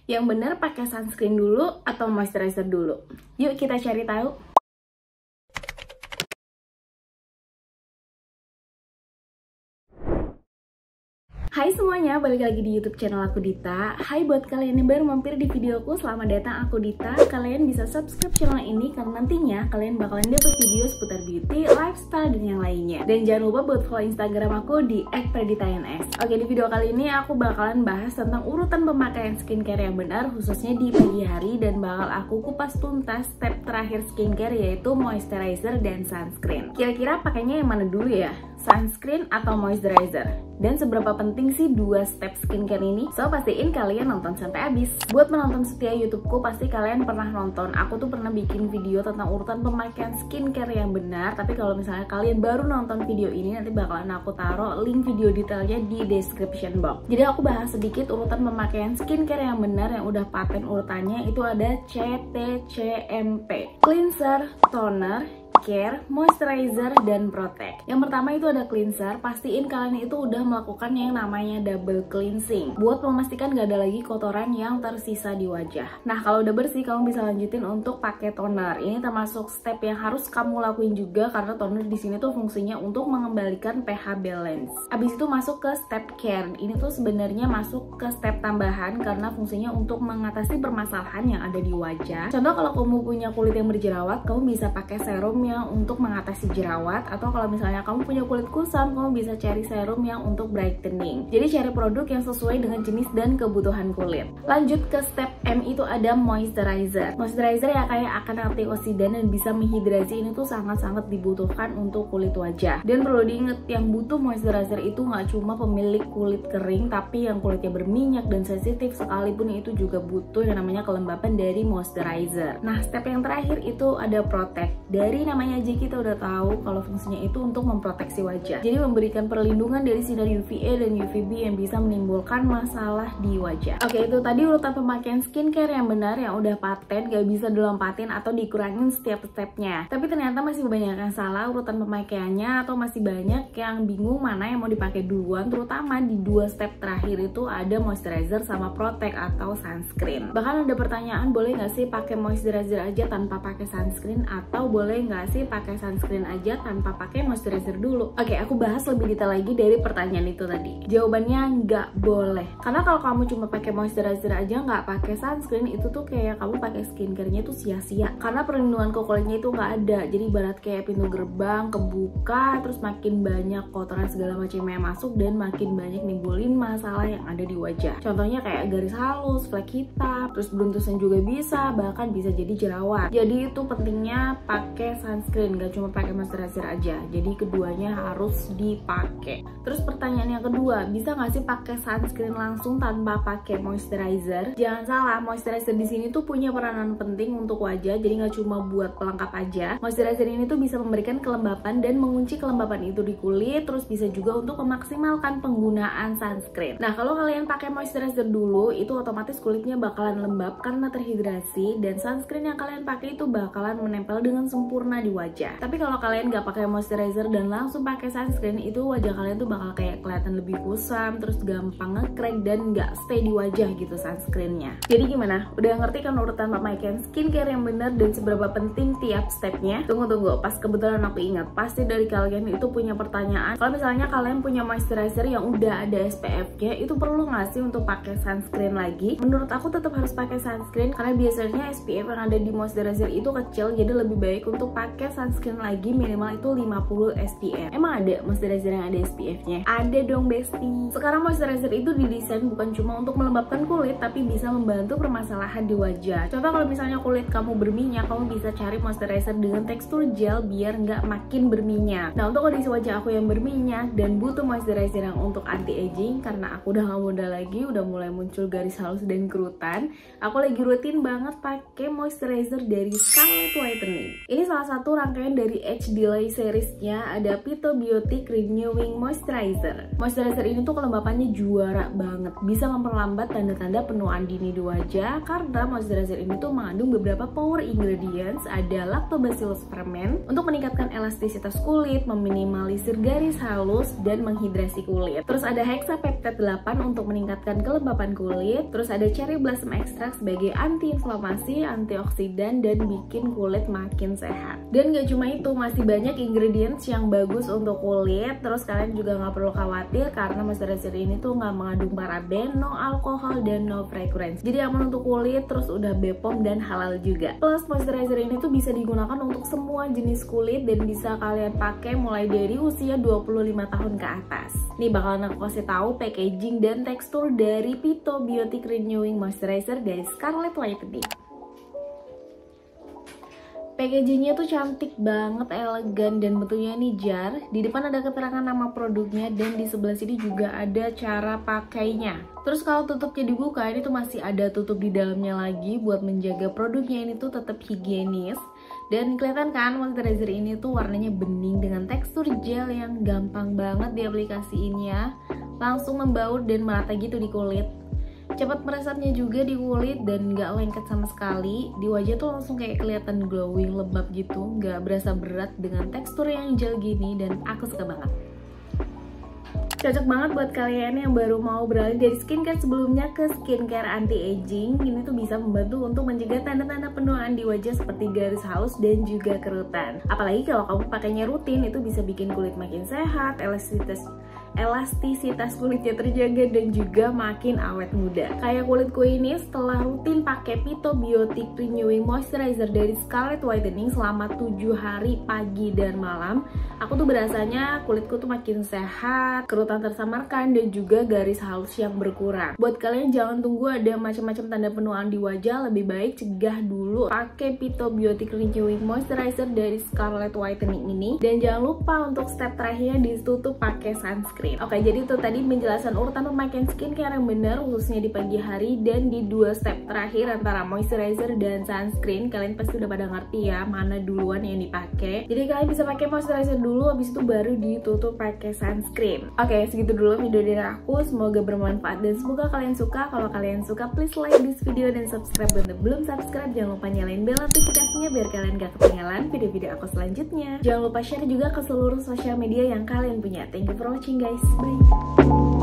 Yang benar pakai sunscreen dulu atau moisturizer dulu? Yuk kita cari tahu. Hai semuanya, balik lagi di YouTube channel aku Dita. Hai buat kalian yang baru mampir di videoku, selamat datang, aku Dita. Kalian bisa subscribe channel ini karena nantinya kalian bakalan dapet video seputar beauty, lifestyle, dan yang lainnya. Dan jangan lupa buat follow Instagram aku di @praditans. Oke, di video kali ini aku bakalan bahas tentang urutan pemakaian skincare yang benar, khususnya di pagi hari, dan bakal aku kupas tuntas step terakhir skincare, yaitu moisturizer dan sunscreen. Kira-kira pakainya yang mana dulu ya? Sunscreen atau moisturizer? Dan seberapa penting sih dua step skincare ini? So, pastiin kalian nonton sampai habis. Buat menonton setia YouTubeku, pasti kalian pernah nonton. Aku tuh pernah bikin video tentang urutan pemakaian skincare yang benar. Tapi kalau misalnya kalian baru nonton video ini, nanti bakalan aku taruh link video detailnya di description box. Jadi aku bahas sedikit urutan pemakaian skincare yang benar yang udah paten urutannya. Itu ada CTCMP: Cleanser, Toner, Care, Moisturizer, dan Protect. Yang pertama itu ada cleanser. Pastiin kalian itu udah melakukan yang namanya double cleansing buat memastikan gak ada lagi kotoran yang tersisa di wajah. Nah, kalau udah bersih, kamu bisa lanjutin untuk pakai toner. Ini termasuk step yang harus kamu lakuin juga karena toner di sini tuh fungsinya untuk mengembalikan pH balance. Abis itu masuk ke step care. Ini tuh sebenarnya masuk ke step tambahan karena fungsinya untuk mengatasi permasalahan yang ada di wajah. Contoh, kalau kamu punya kulit yang berjerawat, kamu bisa pakai serum yang untuk mengatasi jerawat, atau kalau misalnya kamu punya kulit kusam, kamu bisa cari serum yang untuk brightening. Jadi cari produk yang sesuai dengan jenis dan kebutuhan kulit. Lanjut ke step M, itu ada moisturizer. Moisturizer ya kayak akan antioksidan dan bisa menghidrasi. Ini tuh sangat-sangat dibutuhkan untuk kulit wajah. Dan perlu diingat, yang butuh moisturizer itu nggak cuma pemilik kulit kering, tapi yang kulitnya berminyak dan sensitif sekalipun itu juga butuh yang namanya kelembapan dari moisturizer. Nah, step yang terakhir itu ada protect. Dari namanya aja kita udah tahu kalau fungsinya itu untuk memproteksi wajah. Jadi memberikan perlindungan dari sinar UVA dan UVB yang bisa menimbulkan masalah di wajah. Oke, itu tadi urutan pemakaian skincare yang benar yang udah paten, gak bisa dilompatin atau dikurangin setiap stepnya. Tapi ternyata masih banyak yang salah urutan pemakaiannya, atau masih banyak yang bingung mana yang mau dipakai duluan, terutama di dua step terakhir itu ada moisturizer sama protect atau sunscreen. Bahkan ada pertanyaan, boleh nggak sih pakai moisturizer aja tanpa pakai sunscreen, atau boleh nggak sih pakai sunscreen aja tanpa pakai moisturizer dulu? Oke, aku bahas lebih detail lagi dari pertanyaan itu tadi. Jawabannya nggak boleh. Karena kalau kamu cuma pakai moisturizer aja nggak pakai sunscreen, itu tuh kayak kamu pakai skincare-nya tuh sia-sia. Karena perlindungan ke kulitnya itu nggak ada. Jadi ibarat kayak pintu gerbang kebuka, terus makin banyak kotoran segala macam yang masuk dan makin banyak nimbulin masalah yang ada di wajah. Contohnya kayak garis halus, flek hitam, terus beruntusan juga bisa, bahkan bisa jadi jerawat. Jadi itu pentingnya pakai sunscreen, gak cuma pakai moisturizer aja. Jadi keduanya harus dipakai. Terus pertanyaan yang kedua, bisa nggak sih pakai sunscreen langsung tanpa pakai moisturizer? Jangan salah, moisturizer di sini tuh punya peranan penting untuk wajah. Jadi nggak cuma buat pelengkap aja. Moisturizer ini tuh bisa memberikan kelembapan dan mengunci kelembapan itu di kulit. Terus bisa juga untuk memaksimalkan penggunaan sunscreen. Nah, kalau kalian pakai moisturizer dulu, itu otomatis kulitnya bakalan lembab karena terhidrasi, dan sunscreen yang kalian pakai itu bakalan menempel dengan sempurna di wajah. Tapi kalau kalian nggak pakai moisturizer dan langsung pakai sunscreen, itu wajah kalian tuh bakal kayak kelihatan lebih kusam, terus gampang nge-crack dan nggak stay di wajah gitu sunscreennya. Jadi gimana? Udah ngerti kan urutan pemakaian skincare yang benar dan seberapa penting tiap stepnya? Tunggu, pas kebetulan aku ingat, pasti dari kalian itu punya pertanyaan. Kalau misalnya kalian punya moisturizer yang udah ada SPF-nya, itu perlu nggak sih untuk pakai sunscreen lagi? Menurut aku tetap harus pakai sunscreen karena biasanya SPF yang ada di moisturizer itu kecil, jadi lebih baik untuk pakai sunscreen lagi, minimal itu 50 SPF. Emang ada moisturizer yang ada SPF-nya? Ada dong bestie. Sekarang moisturizer itu didesain bukan cuma untuk melembabkan kulit, tapi bisa membantu permasalahan di wajah. Contoh, kalau misalnya kulit kamu berminyak, kamu bisa cari moisturizer dengan tekstur gel biar nggak makin berminyak. Nah, untuk kondisi wajah aku yang berminyak dan butuh moisturizer yang untuk anti-aging, karena aku udah gak muda lagi, udah mulai muncul garis halus dan kerutan, aku lagi rutin banget pakai moisturizer dari Scarlett Whitening. Ini salah satu satu rangkaian dari Age Delay seriesnya, ada Phytobiotic Renewing Moisturizer. Moisturizer ini tuh kelembapannya juara banget, bisa memperlambat tanda-tanda penuaan dini di wajah karena moisturizer ini tuh mengandung beberapa power ingredients. Ada Lactobacillus ferment untuk meningkatkan elastisitas kulit, meminimalisir garis halus, dan menghidrasi kulit. Terus ada Hexapeptide 8 untuk meningkatkan kelembapan kulit. Terus ada Cherry Blossom Extract sebagai anti-inflamasi, antioksidan, dan bikin kulit makin sehat. Dan gak cuma itu, masih banyak ingredients yang bagus untuk kulit. Terus kalian juga gak perlu khawatir karena moisturizer ini tuh gak mengandung paraben, no alkohol, dan no fragrance. Jadi aman untuk kulit, terus udah BPOM dan halal juga. Plus moisturizer ini tuh bisa digunakan untuk semua jenis kulit dan bisa kalian pakai mulai dari usia 25 tahun ke atas. Nih bakalan aku kasih tahu packaging dan tekstur dari Phytobiotic Renewing Moisturizer dari Scarlett Whitening. Packagingnya tuh cantik banget, elegan, dan bentuknya ini jar. Di depan ada keterangan nama produknya dan di sebelah sini juga ada cara pakainya. Terus kalau tutupnya dibuka, ini tuh masih ada tutup di dalamnya lagi buat menjaga produknya ini tuh tetap higienis. Dan kelihatan kan moisturizer ini tuh warnanya bening dengan tekstur gel yang gampang banget diaplikasiin ya. Langsung membaur dan merata gitu di kulit. Cepat meresapnya juga di kulit dan nggak lengket sama sekali. Di wajah tuh langsung kayak kelihatan glowing, lembab gitu, nggak berasa berat dengan tekstur yang gel gini dan aku suka banget. Cocok banget buat kalian yang baru mau beralih dari skincare sebelumnya ke skincare anti-aging. Ini tuh bisa membantu untuk mencegah tanda-tanda penuaan di wajah seperti garis halus dan juga kerutan. Apalagi kalau kamu pakainya rutin, itu bisa bikin kulit makin sehat, elastisitas kulitnya terjaga, dan juga makin awet muda. Kayak kulitku ini setelah rutin pakai Phytobiotic Renewing Moisturizer dari Scarlett Whitening selama 7 hari pagi dan malam, aku tuh berasanya kulitku tuh makin sehat, kerutan tersamarkan, dan juga garis halus yang berkurang. Buat kalian jangan tunggu ada macam-macam tanda penuaan di wajah, lebih baik cegah dulu pakai Phytobiotic Renewing Moisturizer dari Scarlett Whitening ini. Dan jangan lupa untuk step terakhirnya ditutup pakai sunscreen. Oke, jadi itu tadi penjelasan urutan pemakaian skincare yang benar khususnya di pagi hari dan di 2 step terakhir antara moisturizer dan sunscreen. Kalian pasti udah pada ngerti ya mana duluan yang dipakai. Jadi kalian bisa pakai moisturizer dulu, habis itu baru ditutup pakai sunscreen. Oke, segitu dulu video dari aku. Semoga bermanfaat dan semoga kalian suka. Kalau kalian suka, please like this video dan subscribe. Untuk belum subscribe, jangan lupa nyalain bel notifikasinya biar kalian gak ketinggalan video-video aku selanjutnya. Jangan lupa share juga ke seluruh sosial media yang kalian punya. Thank you for watching guys. Bye.